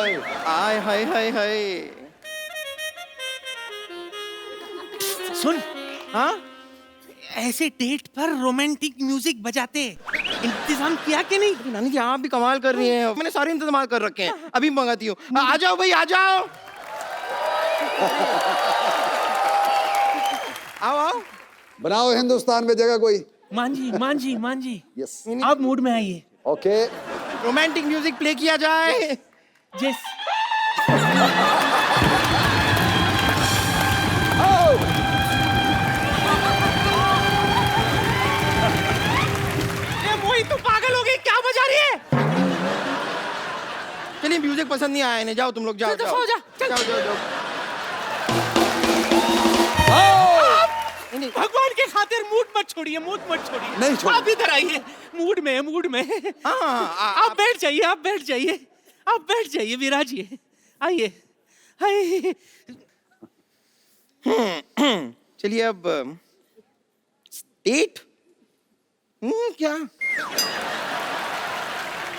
हाय। आय हाय हाय हाय। सुन, हाँ ऐसे डेट पर रोमांटिक म्यूजिक बजाते इंतजाम किया कि नहीं? नानी जी आप भी कमाल कर रही हैं। मैंने सारे इंतजाम कर रखे हैं, अभी मंगाती हूँ। आ जाओ भाई आ जाओ। आओ आओ। बनाओ हिंदुस्तान में जगह कोई। मान जी यस। आप मूड में आइए। ओके। रोमांटिक म्यूजिक प्ले किया जाए। जिस वही तो पागल हो गई, क्या बजा रही है? चलिए म्यूजिक पसंद नहीं आया इन्हें, जाओ तुम लोग जाओ चल, जाओ सो जा, चल। जाओ जाओ जाओ। भगवान के खातिर मूड मत छोड़िए। नहीं छोड़। आप इधर आइए, मूड में। हाँ आप बैठ जाइए, विराजिए। आइए। चलिए अब डेट। क्या?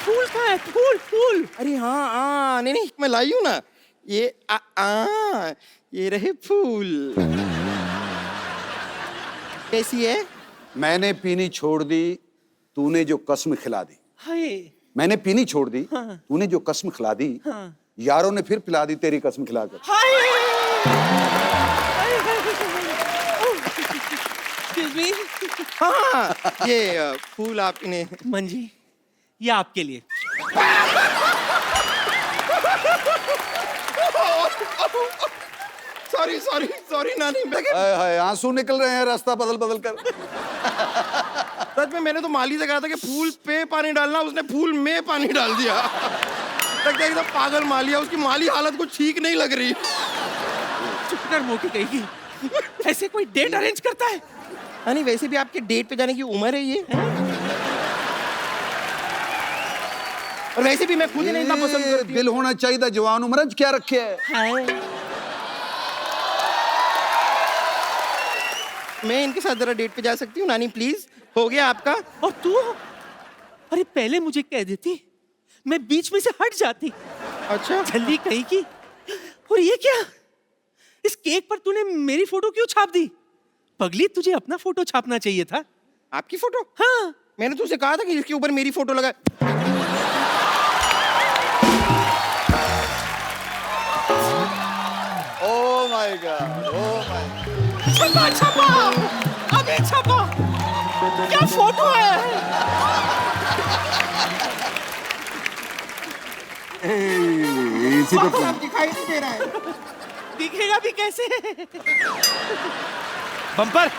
फूल कहाँ है? फूल। अरे हाँ नहीं मैं लाई हूँ ना। ये ये रहे फूल। कैसी है? मैंने पीनी छोड़ दी, तूने जो कसम खिला दी। हाय। मैंने पीनी छोड़ दी, हाँ। तूने जो कसम खिला दी। हाँ। यारों ने फिर पिला दी तेरी कसम खिलाकर। Excuse me? हाँ ये फूल आप इन्हें। मंजी, ये आपके लिए। सॉरी नानी। हाय हाय, आंसू निकल रहे हैं रास्ता बदल कर। सच में मैंने तो माली से कहा था कि फूल पे पानी डालना, उसने फूल में पानी डाल दिया। लगता है एकदम पागल माली है, उसकी माली हालत कुछ ठीक नहीं लग रही। चुप कर मोटी कहेगी। ऐसे कोई डेट अरेंज करता है? नानी वैसे भी आपके डेट पे जाने की उम्र है ये। और वैसे भी मैं खुद ही नहीं इतना पसंद करती हूँ। दिल होना चाहिए, जवान उम्र क्या रखे है। हाय। मैं इनके साथ जरा डेट पे जा सकती हूँ नानी प्लीज? हो गया आपका? और तू? अरे पहले मुझे कह देती, मैं बीच में से हट जाती। अच्छा जल्दी कही की। और ये क्या? इस केक पर तूने मेरी फोटो क्यों छाप दी? पगली, तुझे अपना फोटो छापना चाहिए था। आपकी फोटो? हाँ। मैंने तुझसे कहा था कि इसके ऊपर मेरी फोटो लगा। Oh my God, oh my. छपा अभी छपा। क्या फोटो है? इसी पे आप दिखाई नहीं दे रहा है। दिखेगा भी कैसे? बम्पर।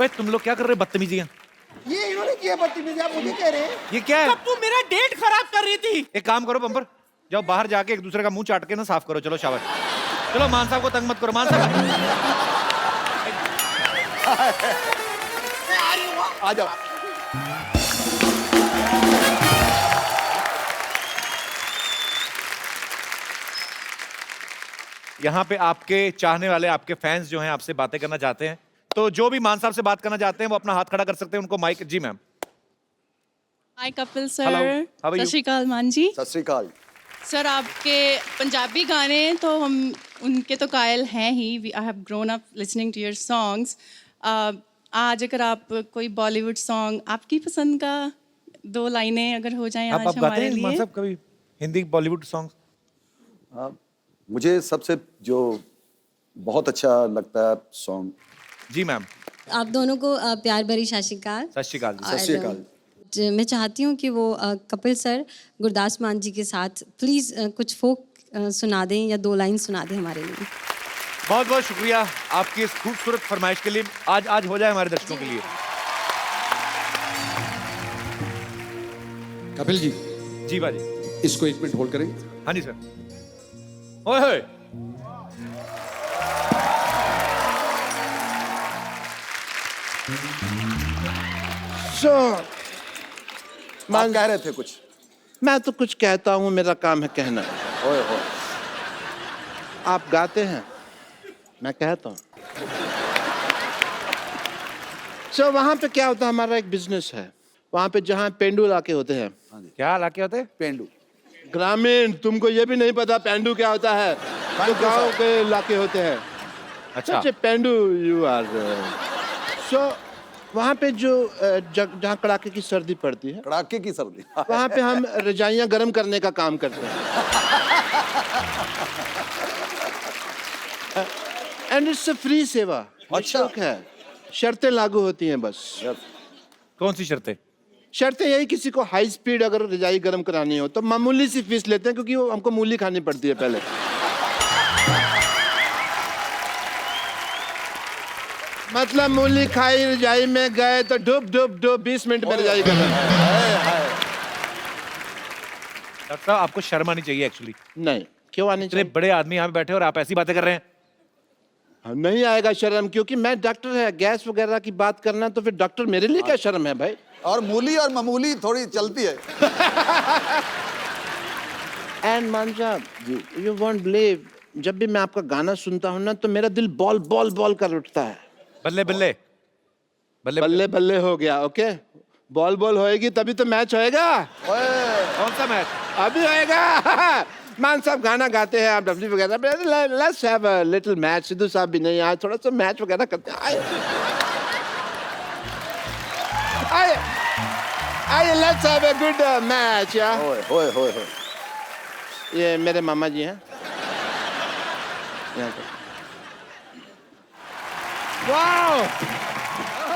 ओए तुम लोग क्या कर रहे हो बदतमीजियां? ये इन्होंने किया बदतमीजी, आप मुझे कह रहे हैं? ये क्या है? कब तू मेरा डेट खराब कर रही थी? एक काम करो बम्पर, जाओ बाहर जाके एक दूसरे का मुंह चाट के ना साफ करो। चलो शाबाश। चलो मान साहब को तंग मत करो। मान साहब आ जाओ। यहाँ पे आपके चाहने वाले, आपके फैंस जो हैं आपसे बातें करना चाहते हैं, तो जो भी मान साहब से बात करना चाहते हैं वो अपना हाथ खड़ा कर सकते हैं। उनको माइक। जी ma'am. Hi Kapil Hello, sir. how are you? सत श्री अकाल मान जी। सत श्री अकाल। सर आपके पंजाबी गाने तो हम उनके तो कायल हैं ही। I have grown up listening to your songs. आज अगर आप कोई बॉलीवुड सॉन्ग आपकी पसंद का 2 लाइनें अगर हो जाएं आप आज गाते हमारे हैं मान लिए। साहब कभी हिंदी बॉलीवुड सॉन्ग? मुझे सबसे जो बहुत अच्छा लगता है सॉन्ग। जी मैम। आप दोनों को प्यार भरी सत श्री अकाल। सत श्री अकाल जी। और, सत श्री अकाल। मैं चाहती हूँ कि वो कपिल सर गुरदास मान जी के साथ प्लीज़ कुछ फोक सुना दें या 2 लाइन सुना दें हमारे लिए। बहुत बहुत शुक्रिया आपकी इस खूबसूरत फरमाइश के लिए। आज हो जाए हमारे दर्शकों के लिए। कपिल जी, जी बाजी। इसको 1 मिनट होल्ड करें। हाँ जी सर। ओए होए। आप कह रहे थे कुछ। मैं तो कुछ कहता हूँ, मेरा काम है कहना। ओए होए। आप गाते हैं, मैं कहता हूँ। सो वहाँ पे क्या होता है, हमारा एक बिजनेस है। वहाँ पे जहाँ पेंडू इलाके होते हैं, क्या लाके होते हैं? पेंडू। ग्रामीण, तुमको ये भी नहीं पता पेंडू क्या होता है? तो गांव के इलाके होते हैं। अच्छा सच पेंडू यू आर। सो वहाँ पे जो जहाँ कड़ाके की सर्दी पड़ती है, कड़ाके की सर्दी। वहाँ पे हम रजाइयाँ गर्म करने का काम करते हैं। एंड इट्स फ्री सेवा, अच्छा। निःशुल्क है। शर्तें लागू होती हैं बस। कौन सी शर्तें? शर्तें यही, किसी को हाई स्पीड अगर रजाई गर्म करानी हो तो मामूली सी फीस लेते हैं, क्योंकि वो हमको मूली खानी पड़ती है पहले। मतलब मूली खाई, रजाई में गए तो डुब डुब डुब 20 मिनट में रजाई गर्म। डॉक्टर साहब आपको शर्म आनी चाहिए एक्चुअली। नहीं, क्यों आनी इतने चाहिए? बड़े आदमी यहाँ पे बैठे और आप ऐसी बातें कर रहे हैं। नहीं आएगा शर्म, क्योंकि मैं डॉक्टर है। गैस वगैरह की बात करना तो फिर डॉक्टर मेरे लिए क्या शर्म है भाई? और मूली और मामूली थोड़ी चलती है। एंड मान साहब, यू वोंट बिलीव, जब भी मैं आपका गाना सुनता हूँ ना तो मेरा दिल बॉल बॉल बॉल कर उठता है। बल्ले बल्ले बल्ले बल्ले बल्ले हो गया। ओके, बॉल बॉल होएगी तभी तो मैच होएगा। कौन सा मैच? अभी होएगा। मान साहब गाना गाते हैं, आप डब्ल्यू वगैरह, let's have a little match. Sidhu साहब भी नहीं आए, थोड़ा सा मैच वगैरह करते हैं। आए आए, let's have a good match. होए होए होए होए। ये मेरे मामा जी हैं। यहाँ पे। Wow,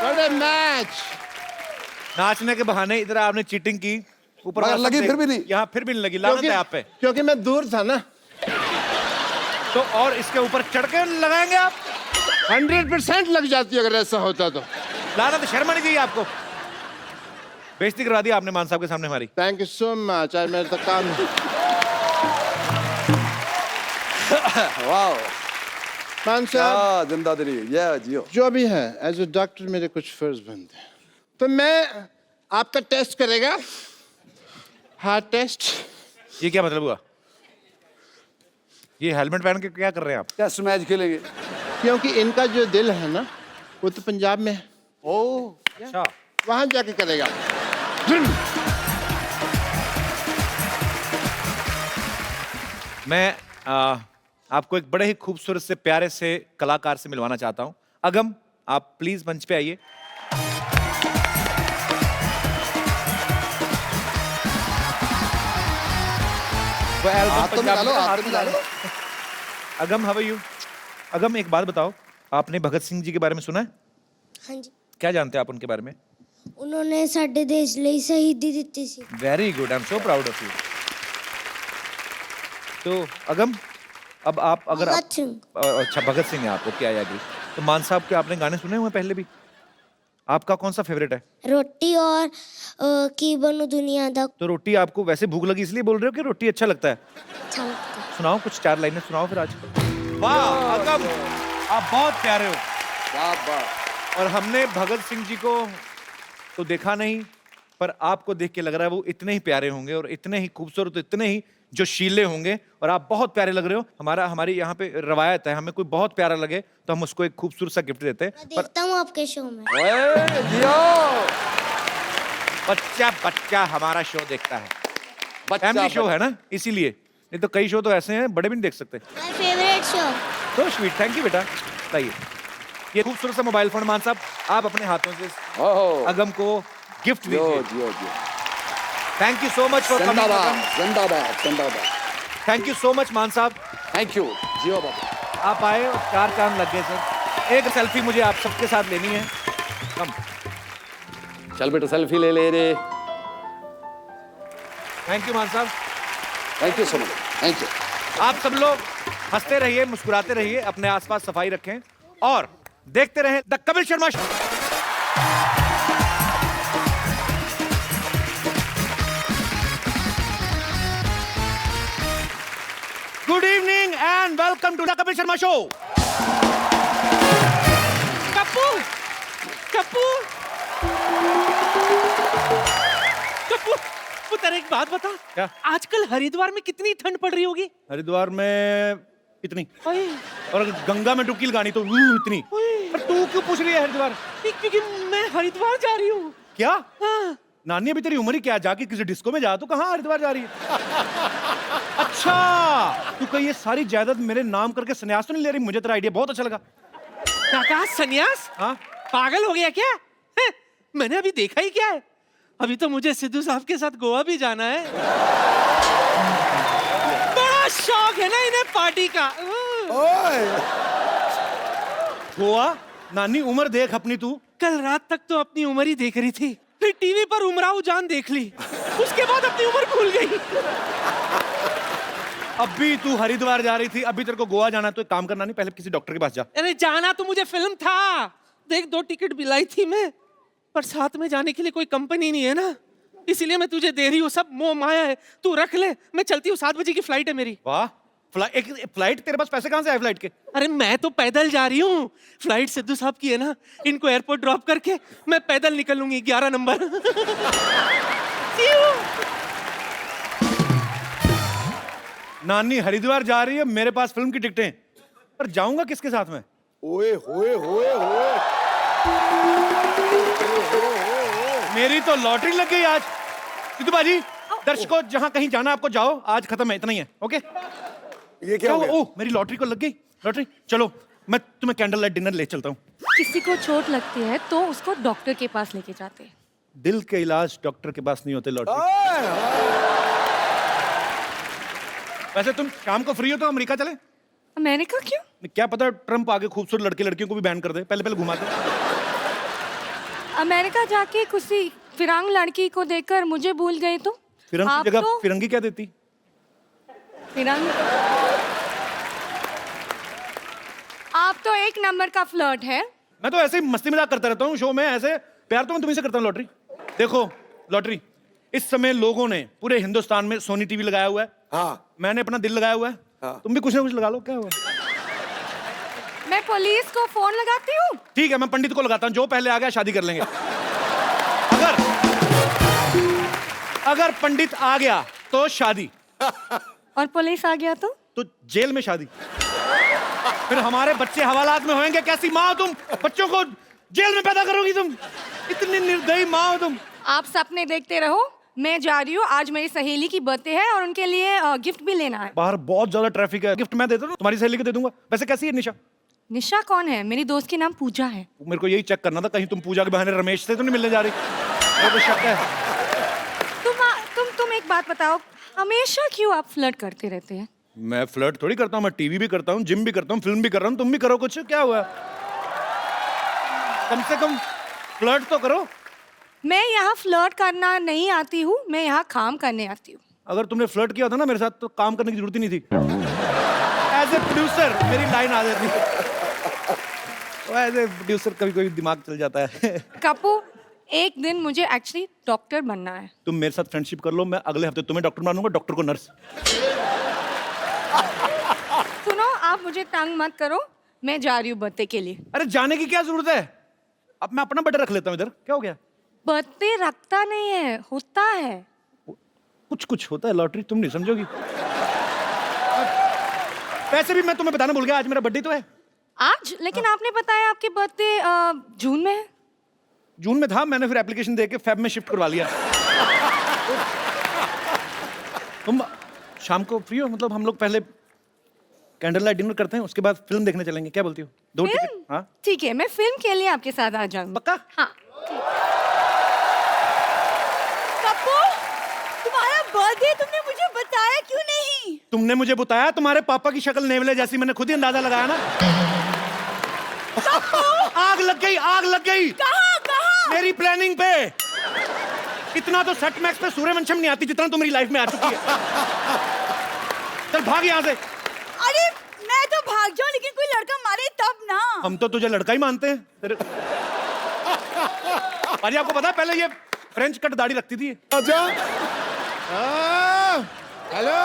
what a match. नाचने के बहाने इधर आपने चीटिंग की, ऊपर मगर वाला लगी सब फिर भी नहीं। यहाँ फिर भी नहीं लगी। लानत है आप पे। क्योंकि मैं दूर था ना। तो और इसके ऊपर चढ़ के लगाएंगे आप? 100% लग जाती अगर ऐसा होता तो। लानत, शर्म आनी चाहिए आपको। बेइज्जती करवा दी आपने मान साहब के सामने हमारी। Thank you so much. आज मेरे तक काम। वाह, मान साहब, क्या जिंदादिली, ये जियो। जो भी है, एज ए डॉक्टर मेरे कुछ फर्ज बनते हैं। तो मैं आपका टेस्ट करेगा, हार्ट टेस्ट। ये क्या मतलब हुआ? ये हेलमेट पहन के क्या कर रहे हैं आप? टेस्ट मैच खेलेंगे। क्योंकि इनका जो दिल है ना, वो तो पंजाब में है। ओ, अच्छा, वहां जाके करेगा। मैं आपको एक बड़े ही खूबसूरत से प्यारे से कलाकार से मिलवाना चाहता हूं। अगम, आप प्लीज मंच पे आइए। वो एल्बम हाथ तो पंजाबी मिला लो, का हाथ हाथ तो मिला मिला लो। लो। अगम, हाउ आर यू? अगम, एक बात बताओ, आपने भगत सिंह जी के बारे में सुना है? हाँ जी, क्या जानते हैं आप उनके बारे में? उन्होंने साडे देश ਲਈ शहीदी ਦਿੱਤੀ ਸੀ। Very good, I am so proud of you. तो अगम, अब आप अगर आप, भगत सिंह। अच्छा भगत सिंह है आपको, क्या याद है? तो मान साहब के आपने गाने सुने हुए हैं पहले भी? आपका कौन सा फेवरेट है? रोटी और की बनू दुनिया दा तो रोटी आपको वैसे भूख लगी इसलिए बोल रहे हो कि रोटी अच्छा लगता है? अच्छा लगता है। सुनाओ, कुछ 4 लाइनें सुनाओ फिर आज। वाह अगम, आप बहुत प्यारे हो। क्या बात। और हमने भगत सिंह जी को तो देखा नहीं, पर आपको देख के लग रहा है वो इतने ही प्यारे होंगे और इतने ही खूबसूरत, इतने ही जो शीले होंगे, और आप बहुत प्यारे लग रहे हो। हमारी यहाँ पे रवायत है, हमें कोई बहुत प्यारा लगे तो हम उसको एक खूबसूरत सा गिफ्ट देते हैं। मैं देखता हूँ आपके शो में। ओए, जियो। बच्चा बच्चा हमारा शो देखता है, बच्चा फैमिली शो है ना, इसीलिए। नहीं तो कई शो तो ऐसे हैं बड़े भी नहीं देख सकते। My favourite show. तो स्वीट, थैंक यू बेटा। बताइए, ये खूबसूरत सा मोबाइल फोन मान साहब आप अपने हाथों से ओहो, अगम को गिफ्ट जियो दीजिए। जियो जियो। Thank you so much for coming. जिंदाबाद जिंदाबाद जिंदाबाद। थैंक यू सो मच मान साहब, थैंक यू जियो बाबा। आप आए और 4 चांद लग गए सर। एक सेल्फी मुझे आप सबके साथ लेनी है। कम, चल बेटा सेल्फी ले ले रे। थैंक यू मान साहब। Thank you so much, thank you. आप सब लोग हंसते रहिए, मुस्कुराते रहिए, अपने आसपास सफाई रखें और देखते रहें the Kapil Sharma show. Good evening and welcome to the Kapil Sharma show. Kappu Kappu Kappu, वो तेरा एक बात बता, क्या? आजकल हरिद्वार में कितनी ठंड पड़ रही होगी? हरिद्वार में इतनी, ओए, और गंगा में डुबकी लगानी तो इतनी। ओए, पर तू क्यों पूछ रही है हरिद्वार? क्योंकि मैं हरिद्वार जा रही हूँ। क्या? हाँ। नानी अभी तेरी उम्र ही क्या, जाके किसी डिस्को में जा, तो कहाँ हरिद्वार जा रही है? अच्छा, तू कहीं ये सारी जायदाद मेरे नाम करके संन्यास तो नहीं ले रही? मुझे तेरा आइडिया बहुत अच्छा लगा। क्या कहा, सन्यास? हाँ, पागल हो गया क्या? हैं? मैंने अभी देखा ही क्या है? अभी तो मुझे सिद्धू साहब के साथ गोवा भी जाना है। बड़ा शौक है ना इन्हें पार्टी का। गोवा? नानी उम्र देख अपनी तू। कल रात तक तो अपनी उम्र ही देख रही थी, फिर टीवी पर उमराव जान देख ली, उसके बाद अपनी उम्र भूल गई। अभी तू हरिद्वार जा रही थी, अभी तेरे को गोवा जाना है, तो एक काम करना नहीं, पहले किसी डॉक्टर के पास जा। अरे जाना तो मुझे फिल्म था, देख 2 टिकट दिलाई थी मैं, पर साथ में जाने के लिए कोई कंपनी नहीं है ना, इसीलिए मैं तुझे दे रही हूँ। सब मोह माया है, तू रख ले, मैं चलती हूँ, 7 बजे की फ्लाइट है मेरी। वाह, एक फ्लाइट? तेरे पास पैसे कहाँ से आए फ्लाइट के? अरे मैं तो पैदल जा रही हूँ, फ्लाइट सिद्धू साहब की है ना, इनको एयरपोर्ट ड्रॉप करके मैं पैदल निकल लूंगी 11 नंबर। नानी हरिद्वार जा रही है, मेरे पास फिल्म की टिकटें, पर जाऊंगा किसके साथ में? ओए होए होए होए, मेरी तो लॉटरी लग गई आज। सिद्धू बाजी, दर्शकों जहां कहीं जाना आपको जाओ, आज खत्म है, इतना ही है। ओके, ये क्या हो गया? ओह, मेरी लॉटरी को लग गई लॉटरी। चलो मैं तुम्हें कैंडल लाइट डिनर ले चलता हूँ। किसी को चोट लगती है तो उसको डॉक्टर के पास लेके जाते हैं। दिल के इलाज डॉक्टर के पास नहीं होते लॉटरी। वैसे तुम शाम को फ्री हो तो अमेरिका चले? अमेरिका क्यों? क्या पता ट्रम्प आगे खूबसूरत लड़के लड़कियों को भी बैन कर दे, पहले पहले घुमाते। अमेरिका जाके किसी फिरंग लड़की को देखकर मुझे भूल गए तो? फिरंग आप की जगह तो फिरंगी क्या देती? फिरंग। आप तो 1 नंबर का फ्लर्ट है। मैं तो ऐसे ही मस्ती मजाक करता रहता हूँ शो में, ऐसे प्यार तो मैं तुम्हीं से करता हूँ। लॉटरी देखो, लॉटरी इस समय लोगों ने पूरे हिंदुस्तान में सोनी टीवी लगाया हुआ है। हाँ, मैंने अपना दिल लगाया हुआ है। हाँ। तुम भी कुछ ना कुछ लगा लो, क्या हुआ? मैं पुलिस को फोन लगाती हूँ। ठीक है, मैं पंडित को लगाता हूँ, जो पहले आ गया शादी कर लेंगे। अगर पंडित आ गया तो शादी, और पुलिस आ गया तो जेल में शादी। फिर हमारे बच्चे हवालात में होंगे। कैसी माँ हो तुम, बच्चों को जेल में पैदा करोगी तुम? इतनी निर्दयी माँ हो तुम। आप सपने देखते रहो, मैं जा रही हूँ। आज मेरी सहेली की बर्थडे है और उनके लिए गिफ्ट भी लेना है। बाहर बहुत ज्यादा ट्रैफिक है, गिफ्ट मैं देता हूँ, तुम्हारी सहेली को दे दूंगा। वैसे कैसी है निशा? निशा कौन है? मेरी दोस्त की नाम पूजा है। मेरे को यही चेक करना था, कहीं तुम पूजा के बहाने रमेश से तो नहीं मिलने जा रही? मेरे को शक है। तुम एक बात बताओ, हमेशा क्यों आप फ्लर्ट करते रहते हैं? मैं फ्लर्ट थोड़ी करता हूँ, मैं टीवी भी करता हूँ, जिम भी करता हूँ, फिल्म भी कर रहा हूँ। तुम भी करो कुछ, क्या हुआ? कम से कम फ्लर्ट तो करो। मैं यहाँ फ्लर्ट करना नहीं आती हूँ, मैं यहाँ काम करने आती हूँ। अगर तुमने फ्लर्ट किया था ना मेरे साथ, तो काम करने की जरूरत ही नहीं थी। एज ए प्रोड्यूसर मेरी लाइन आ जाती। एज ए प्रोड्यूसर कभी कभी दिमाग चल जाता है। कपू, एक दिन मुझे एक्चुअली डॉक्टर बनना है। तुम मेरे साथ फ्रेंडशिप कर लो, मैं अगले हफ्ते तुम्हें डॉक्टर बनाऊंगा, डॉक्टर को नर्स। सुनो, आप मुझे तंग मत करो, मैं जा रही हूँ बर्थडे के लिए। अरे जाने की क्या जरूरत है? अब मैं अपना बर्थडे रख लेता हूँ इधर, क्या हो गया? बर्थडे रखता नहीं है, होता है। कुछ कुछ होता है लॉटरी, तुम नहीं समझोगी। वैसे भी मैं तुम्हें बताना भूल गया, आज मेरा बर्थडे तो है। आज? लेकिन आपने बताया आपके बर्थडे जून में है। जून में था, मैंने फिर एप्लीकेशन दे के फेब में शिफ्ट करवा लिया। तुम शाम को फ्री हो? मतलब हम लोग पहले कैंडल लाइट डिनर करते हैं, उसके बाद फिल्म देखने चलेंगे, क्या बोलती हो? 2 टिकट? हाँ ठीक है, मैं फिल्म के लिए आपके साथ आ जाऊंगी। पक्का? हाँ। कप्पू, तुम्हारा बर्थडे तुमने मुझे बताया क्यों नहीं? तुमने मुझे बताया, तुम्हारे पापा की शक्ल नेवले जैसी, मैंने खुद ही अंदाजा लगाया ना। आग लग गई, आग लग गई। कहाँ कहाँ? मेरी प्लानिंग पे। इतना तो सेट मैक्स पे सूर्यवंशम नहीं आती जितना तो मेरी लाइफ में आ चुकी है। चल भाग यहाँ से। अरे मैं तो भाग जाऊं, लेकिन कोई लड़का मारे तब ना। हम तो तुझे लड़का ही मानते हैं। तेरे अरे आपको पता है, पहले ये फ्रेंच कट दाढ़ी रखती थी। आजा। हेलो,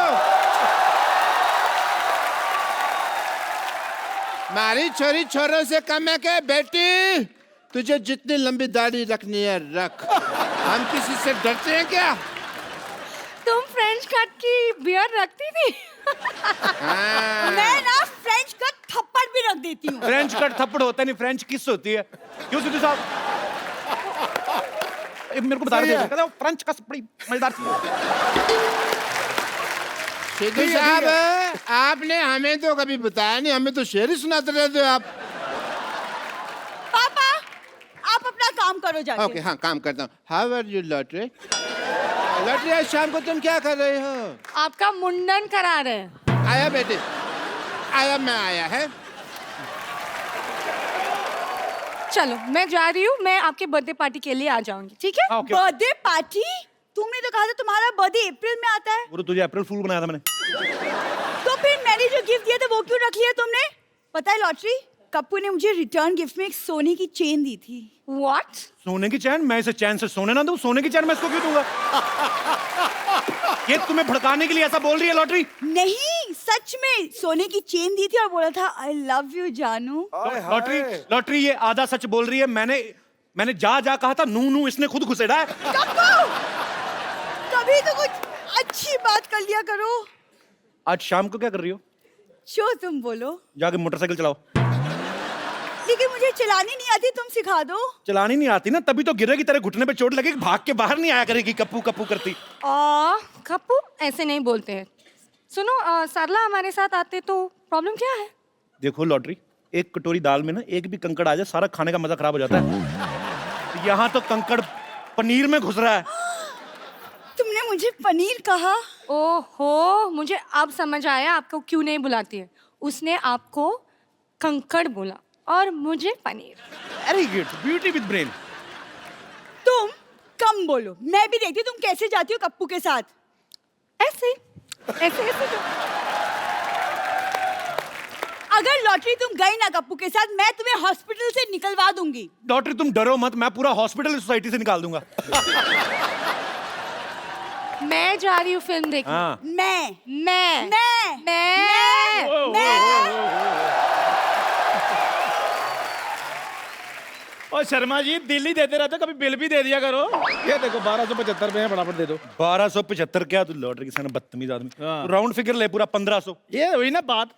मारी छोरी छोरों से कम है क्या बेटी? तुझे जितनी लंबी दाढ़ी रखनी है रख, हम किसी से डरते हैं क्या? तुम फ्रेंच कट की बियर रखती थी? मैं ना फ्रेंच का थप्पड़ भी रख देती हूँ। फ्रेंच कट थप्पड़ होता नहीं, फ्रेंच किस होती है। क्यों सिद्धू साहब? मेरे को बता रहे थे, फ्रेंच कस बड़ी मजेदार थी। सिद्धू साहब, आपने हमें तो कभी बताया नहीं, हमें तो शेर ही सुनाते रहते हो आप। पापा आप अपना काम करो जाके। ओके, हाँ काम करता हूँ। How are you lottery? Lottery, आज शाम को तुम क्या कर रहे हो? आपका मुंडन करा रहे हैं। आया बेटे, आया, मैं आया है। चलो मैं जा रही हूँ, मैं आपके बर्थडे पार्टी के लिए आ जाऊंगी, ठीक है? Birthday party? तुमने तो कहा था तुम्हारा बर्थडे अप्रैल में आता है। वो तो तुझे अप्रैल फूल बनाया था मैंने। तो फिर मैंने जो गिफ्ट दिया था वो क्यों रख लिया तुमने? पता है लॉटरी, कप्पू ने मुझे रिटर्न गिफ्ट में एक सोने की चेन दी थी। What? सोने की चैन? मैं इसे चैन से सोने ना दूं? सोने की चैन मैं इसको क्यों दूंगा? ये तुम्हें भड़काने के लिए ऐसा बोल रही है लॉटरी? नहीं, सच में सोने की चेन दी थी और बोला था आई लव यू जानू। लॉटरी, लॉटरी ये आधा सच बोल रही है। मैंने जा कहा था, नू नू इसने खुद घुसेड़ा है। कप्पू, कभी तो कुछ अच्छी बात कर लिया करो। आज शाम को क्या कर रही हो? जो तुम बोलो। जाके मोटरसाइकिल चलाओ। लेकिन मुझे चलानी नहीं आती, तुम सिखा दो। चलानी नहीं आती ना, तभी तो गिरेगी, तेरे घुटने पे चोट लगेगी, भाग के बाहर नहीं आया करेगी कप्पू कप्पू करती। कप्पू ऐसे नहीं बोलते हैं। सुनो, सरला हमारे साथ आते तो प्रॉब्लम क्या है? देखो लॉटरी, एक कटोरी दाल में ना एक भी कंकड़ आ जाए, सारा खाने का मजा खराब हो जाता है। यहाँ तो कंकड़ पनीर में घुस रहा है। तुमने मुझे पनीर कहा? ओहो, मुझे अब समझ आया आपको क्यों नहीं बुलाती है। उसने आपको कंकड़ बोला और मुझे paneer. Very good, beauty with brain. तुम कम बोलो, मैं भी देखती हूँ तुम कैसे जाती हो कप्पू के साथ। ऐसे ऐसे ऐसे तो। अगर लॉटरी तुम गई ना कप्पू के साथ, मैं तुम्हें हॉस्पिटल से निकलवा दूंगी। लॉटरी तुम डरो मत, मैं पूरा हॉस्पिटल सोसाइटी से निकाल दूंगा। मैं जा रही हूँ फिल्म देखने। हाँ। मैं और शर्मा जी, दिल्ली देते रहते, कभी बिल भी दे दिया करो। ये देखो 1275 में फटाफट दे दो। 1275 क्या? तू लॉटरी के सामने बदतमीज आदमी। राउंड फिगर ले पूरा 1500। ये हुई ना बात।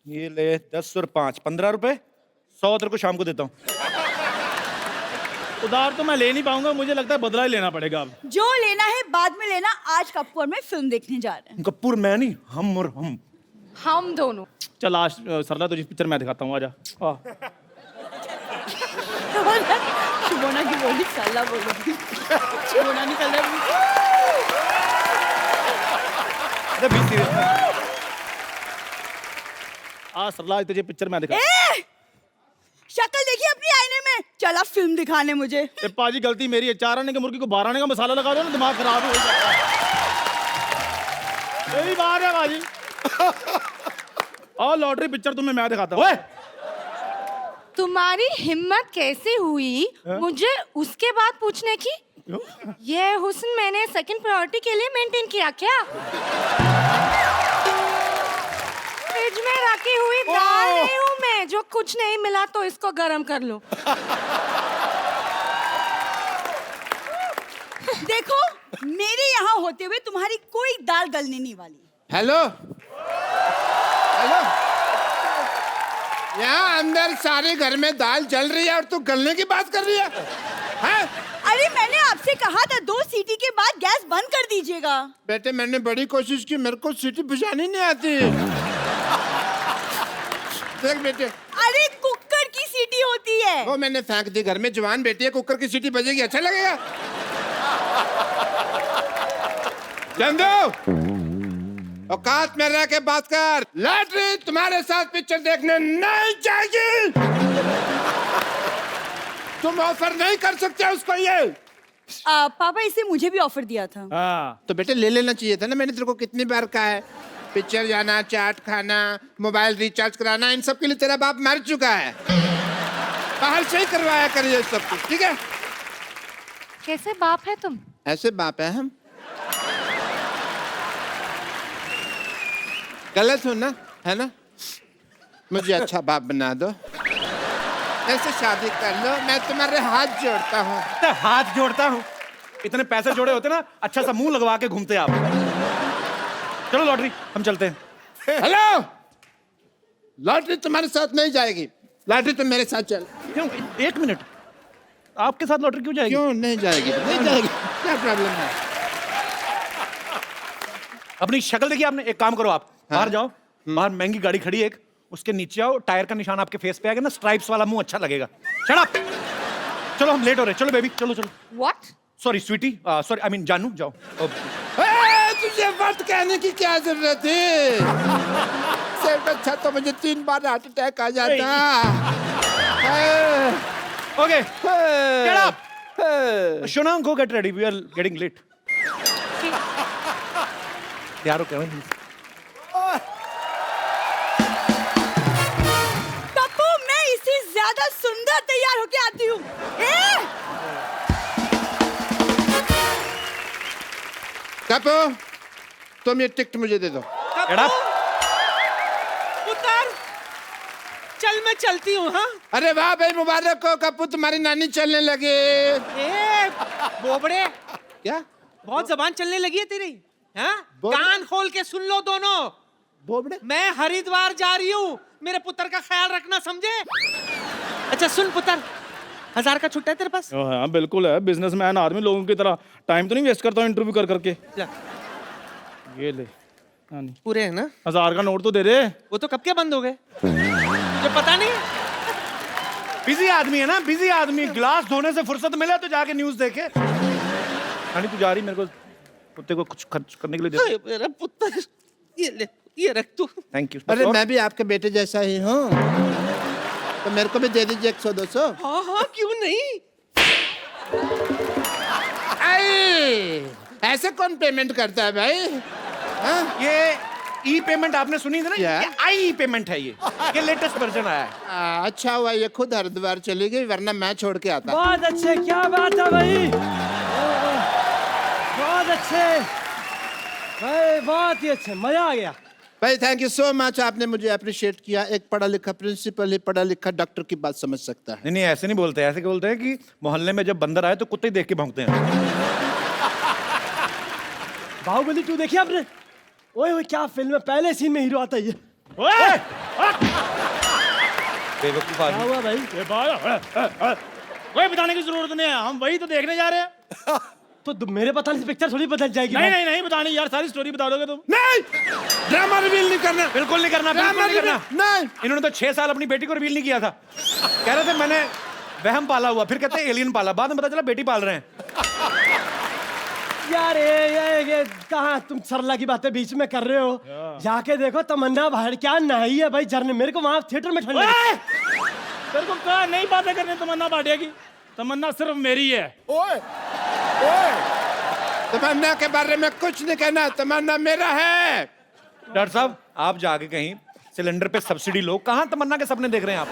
ये ले 10 और 5 15 रुपए। 100 तेरे को शाम को देता हूँ। उधार तो मैं ले नहीं पाऊंगा, मुझे लगता है बदला ही लेना पड़ेगा अब। जो लेना है बाद में लेना, आज कप्पू और मैं फिल्म देखने जा रहे हैं। कपूर मैं नहीं, हम और हम दोनों। चल आज सरला तुझे पिक्चर मैं दिखाता हूँ, आजा। शुभोना की बोली साला बोली। शुभोना निकल रहा है। आज सरला तुझे पिक्चर मैं दिखा। शक्ल देखी अपनी आईने में, चला फिल्म दिखाने मुझे। पाजी गलती मेरी है, 4 आने के मुर्गी को 12 आने का मसाला लगा दो ना, दिमाग खराब हो जाता है। यही बात है पाजी। और लॉटरी पिक्चर तुम्हें मैं दिखाता हूँ। तुम्हारी हिम्मत कैसे हुई मुझे उसके बाद पूछने की? ये हुस्न मैंने सेकंड प्रायोरिटी के लिए मेंटेन किया क्या? फ्रिज में रखी हुई दाल नहीं हूँ मैं, जो कुछ नहीं मिला तो इसको गरम कर लो। देखो, मेरे यहाँ होते हुए तुम्हारी कोई दाल गलने नहीं वाली। हेलो हेलो, यहाँ अंदर सारे घर में दाल जल रही है और तू गलने की बात कर रही है? हैं? अरे मैंने आपसे कहा था 2 सीटी के बाद गैस बंद कर दीजिएगा। बेटे मैंने बड़ी कोशिश की, मेरे को सीटी बुझानी नहीं आती। देख बेटे, अरे कुकर की सीटी होती है। वो मैंने फेंक दी, घर में जवान बेटी है, कुकर की सीटी बजेगी, अच्छा लगेगा? चंदू, औकात में रह के बात कर। लॉटरी तुम्हारे साथ पिक्चर देखने नहीं जाएगी। तुम ऑफर नहीं कर सकते उसको ये। पापा इसे मुझे भी ऑफर दिया था। तो बेटे ले लेना चाहिए था ना, मैंने तेरे को कितनी बार कहा है, पिक्चर जाना, चाट खाना, मोबाइल रिचार्ज कराना, इन सब के लिए तेरा बाप मर चुका है। बाहर से ही करवाया करिए सब कुछ, ठीक है? कैसे बाप है तुम? ऐसे बाप है हम। गलत हो ना, है ना? मुझे अच्छा बाप बना दो, ऐसे शादी कर लो, मैं तुम्हारे हाथ जोड़ता हूँ। हाथ जोड़ता हूँ? इतने पैसे जोड़े होते ना, अच्छा सा मुंह लगवा के घूमते आप। चलो लॉटरी, हम चलते हैं। हेलो, लॉटरी तुम्हारे साथ नहीं जाएगी। लॉटरी तुम मेरे साथ चल। क्यों? 1 मिनट, आपके साथ लॉटरी क्यों जाएगी? क्यों नहीं जाएगी? नहीं जाएगी, क्या प्रॉब्लम है? अपनी शक्ल देखिए आपने। एक काम करो, आप बाहर जाओ, बाहर महंगी गाड़ी खड़ी है एक, उसके नीचे आओ, टायर का निशान आपके फेस पे आएगा ना, स्ट्राइप्स वाला मुंह अच्छा लगेगा। Shut up. चलो हम लेट हो रहे हैं, चलो बेबी, चलो चलो। What? Sorry sweety, sorry I mean जानू, जाओ। तुझे वक्त कहने की क्या जरूरत है? सिर्फ अच्छा तो मुझे 3 बार हार्ट अटैक आ जाता। Okay, get up. शोना, go get ready, we are getting late. यार ओके, कप्पू, मैं इससे ज्यादा सुंदर तैयार होके आती हूँ। कप्पू, तुम ये टिकट मुझे दे दो। Get up. पुत्र, चल मैं चलती हूँ। हाँ अरे वाह भाई, मुबारक हो कप्पू, तुम्हारी नानी चलने लगे। ए बोबड़े, क्या बहुत जबान चलने लगी है तेरी। हाँ, बोबड़े? कान खोल के सुन लो दोनों। बोबड़े? मैं हरिद्वार जा रही हूँ, मेरे पुत्र का ख्याल रखना, समझे? अच्छा सुन पुत्र, 1000 का छुट्टा है तेरे पास? हाँ बिल्कुल है, बिजनेसमैन आदमी, लोगों की तरह टाइम तो नहीं वेस्ट करता हूँ इंटरव्यू कर करके। ला, ये ले। हाँ नहीं, पूरे है ना? 1000 का नोट तो दे दे। वो तो कब के बंद हो गए, मुझे पता नहीं। बिजी आदमी है ना, बिजी आदमी। ग्लास धोने से फुर्सत मिले तो जाके न्यूज़ देखे। रानी तू जा रही, मेरे को कुत्ते को कुछ खर्च करने के लिए दे। मेरा पुत्र, ये ले, ये रख तू। Thank you. अरे मैं भी आपके बेटे जैसा ही हूँ, तो मेरे को भी दे दीजिए 100-200। हाँ हाँ, क्यों नहीं। ऐसे कौन पेमेंट करता है भाई? हाँ? ये ई पेमेंट आपने सुनी थी ना, क्या? ये आई पेमेंट है, ये लेटेस्ट वर्जन आया है। अच्छा हुआ ये खुद हरिद्वार चली गई, वरना मैं छोड़ के आता। बहुत अच्छे, क्या बात है भाई, बहुत अच्छे भाई, बहुत ही अच्छे, मजा आ गया भाई। थैंक यू सो मच, आपने मुझे अप्रिशिएट किया। एक पढ़ा लिखा प्रिंसिपल ही पढ़ा लिखा डॉक्टर की बात समझ सकता है। नहीं नहीं, ऐसे नहीं बोलते, ऐसे बोलते हैं कि मोहल्ले में जब बंदर आए तो कुत्ते ही देख के भौंकते हैं। बाहुबली 2 देखी आपने? ओए ओए, क्या फिल्म है, पहले सीन में हीरो आता है ये। बेवकूफ क्या आदमी। हुआ भाई? कोई बताने की जरूरत नहीं है, हम वही तो देखने जा रहे हैं। तो मेरे बताने से पिक्चर थोड़ी बदल जाएगी। नहीं नहीं नहीं बतानी यार, सारी स्टोरी बता दोगे तुम। नहीं, ड्रामा रिवील नहीं करना, बिल्कुल नहीं करना, बिल्कुल नहीं करना। नहीं, इन्होंने तो 6 साल अपनी बेटी को रिवील नहीं किया था। कह रहे थे मैंने वहम पाला हुआ, फिर कहते हैं एलियन पाला, बाद में पता चला बेटी पाल रहे हैं। यार ये कहाँ तुम सरला की बातें बीच में कर रहे हो? जाके देखो, तमन्ना बाहर क्या नहीं है भाई, झरने मेरे को वहां थिएटर में ठंड लगी। तेरे को कहा नहीं बातें करने तमन्ना भाटिया की, तमन्ना सिर्फ मेरी है। ओए ओए, तमन्ना के बारे में कुछ नहीं कहना, तमन्ना मेरा है। डॉक्टर साहब, आप जाके कहीं सिलेंडर पे सब्सिडी लो। कहाँ तमन्ना के सपने देख रहे हैं आप?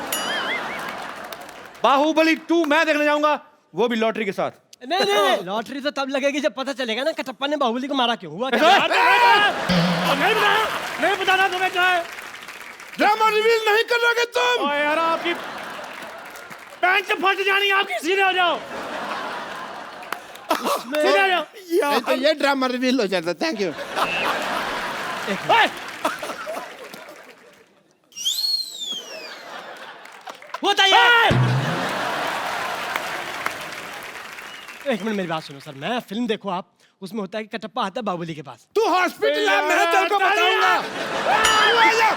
बाहुबली 2 मैं देखने जाऊंगा, वो भी लॉटरी के साथ। नहीं नहीं, लॉटरी तो तब लगेगी जब पता चलेगा ना कटप्पा ने बाहुबली को मारा क्यों हुआ क्या? नहीं बताना तुम्हें क्या है। ड्रामा रिवील नहीं करोगे तुम? यार आपकी पैंट फट जानी, आपकी सीधे हो जाओ, सीधे हो जाओ। नहीं तो ये ड्रामा रिवील हो जाता। Thank you. होता है। एक मिनट मेरी बात सुनो सर, मैं फिल्म देखो आप, उसमें होता है कि कटप्पा आता है बाहुबली के पास। तू हॉस्पिटल है, मैं तेरे को बताऊंगा।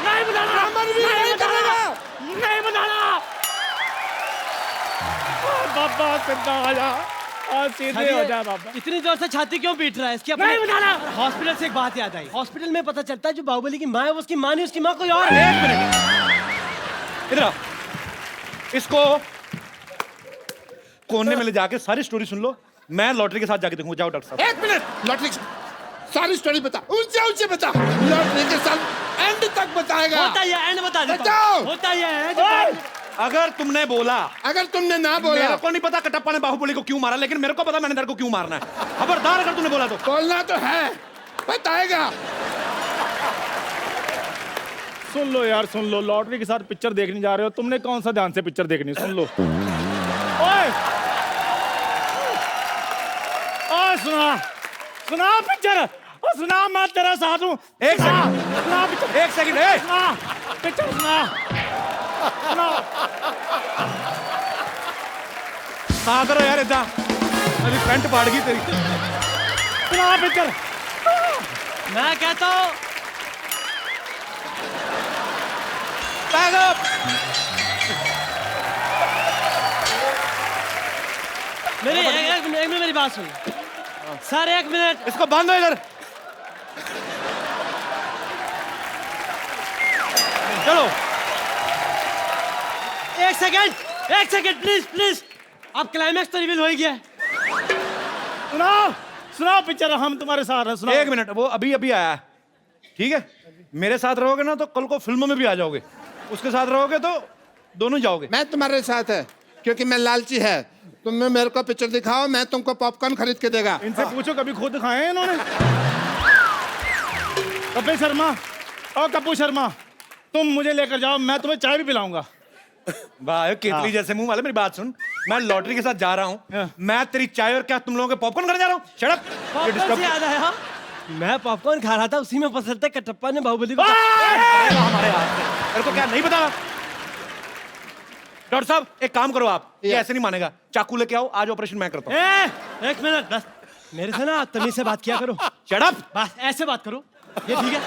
नहीं बताना, ड्रामा रिवील नहीं करेगा। नहीं बताना। बाबा सीधा आ जा, सीधे हो जा बाबा। इतनी जोर से छाती क्यों पीट रहा है इसकी? नहीं बताना। हॉस्पिटल से एक बात याद आई, हॉस्पिटल में पता चलता है जो बाहुबली की माँ है वो उसकी माँ नहीं, उसकी माँ कोई और है। एक मिनट, इधर आओ। इसको कोने में ले जाके सारी स्टोरी सुन लो, मैं लॉटरी के साथ जाके देखूंगा। जाओ डॉक्टर साहब। एक मिनट, लॉटरी सारी स्टोरी बता, ऊंचे ऊंचे बता। लॉटरी के साथ एंड तक बताएगा। होता है एंड बता देता बताओ। हूं। होता है अगर तुमने बोला, अगर तुमने ना बोला, मेरे को नहीं पता कटप्पा ने बाहुबली को क्यों मारा, लेकिन मेरे को पता मैंने तेरे को क्यों मारना है। खबरदार अगर तुमने बोला तो। बोलना तो है, बताएगा। सुन लो यार, सुन लो, लॉटरी के साथ पिक्चर देखने जा रहे हो, तुमने कौन सा ध्यान से पिक्चर देखनी, सुन लो। ओए सुना सुना पिक्चर, सुना, मैं तेरा साथ हूँ। एक सेकंड, सुना पिक्चर, एक सेकंड, ए सुना पिक्चर, सुना सुना। कहाँ करो यार इतना, अभी पैंट फाड़ गई तेरी। सुना पिक्चर, मैं कहता हूँ Bag up! एक मिनट मेरी बात सुन सर, 1 मिनट। इसको बांधो इधर। चलो 1 सेकंड प्लीज प्लीज। अब क्लाइमैक्स तो रिवील हो ही गया है। सुनाओ सुनाओ पिक्चर, हम तुम्हारे साथ हैं, सुनाओ। 1 मिनट, वो अभी अभी आया है, ठीक है? मेरे साथ रहोगे ना तो कल को फिल्मों में भी आ जाओगे, उसके साथ रहोगे तो दोनों जाओगे। मैं तुम्हारे साथ है क्योंकि मैं लालची है। तुम मेरे को पिक्चर दिखाओ, मैं तुमको पॉपकॉर्न खरीद के देगा। इनसे पूछो कभी खुद खाए हैं इन्होंने? कपिल शर्मा और कपूर शर्मा, तुम मुझे लेकर जाओ, मैं तुम्हें चाय भी पिलाऊंगा। वाह, केतली जैसे मुंह वाले, मेरी बात सुन। मैं लॉटरी के साथ जा रहा हूँ, मैं तेरी चाय और क्या तुम लोगों के पॉपकॉर्न खाने जा रहा हूँ। Shut up. पॉपकॉर्न से याद आया, मैं पॉपकॉर्न खा रहा था, उसी में फंसलते कटप्पा ने बाहुबली को हमारे हाथ से तेरे को क्या नहीं पता? डॉक्टर साहब एक काम करो, आप ये ऐसे नहीं मानेगा, चाकू लेके आओ, आज ऑपरेशन मैं करता हूँ। 1 मिनट बस, मेरे से ना तमीज से बात किया करो। Shut up. बस ऐसे बात करो, ये ठीक है?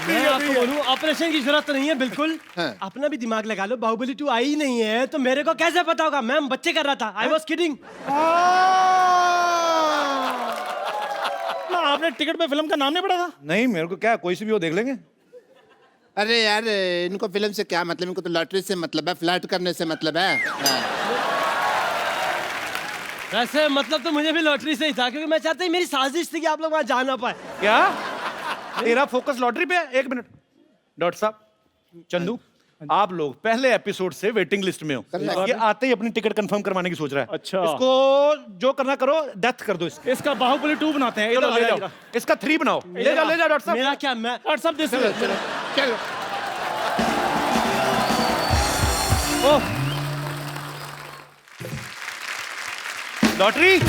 मैं आपको बोलूं, ऑपरेशन की जरूरत तो नहीं है बिल्कुल। अपना भी दिमाग लगा लो, बाहुबली 2 आई नहीं है तो मेरे को कैसे पता होगा? मैं बच्चे कर रहा था, आई वॉज किडिंग। आपने टिकट पे फिल्म का नाम नहीं पढ़ा था? नहीं, मेरे को क्या, कोई सी भी वो देख लेंगे। अरे यार, इनको फिल्म से क्या मतलब, इनको तो लॉटरी से मतलब है, फ्लर्ट करने से मतलब है। वैसे मतलब तो मुझे भी लॉटरी से ही था, क्योंकि मैं चाहता ही मेरी साजिश थी कि आप लोग वहां जा ना पाए। क्या तेरा फोकस लॉटरी पे है? 1 मिनट, डॉक्टर साहब, चंदू, आप लोग पहले एपिसोड से वेटिंग लिस्ट में हो। ये आते ही अपनी टिकट कंफर्म करवाने की सोच रहा है। अच्छा, इसको जो करना करो, डेथ कर दो इसकी। इसका बाहुबली 2 बनाते हैं। चलो ले जाओ, इसका 3 बनाओ। ले जाओ डॉक्टर साहब। मेरा क्या, मैं डॉक्टर साहब दिस चलो लॉटरी।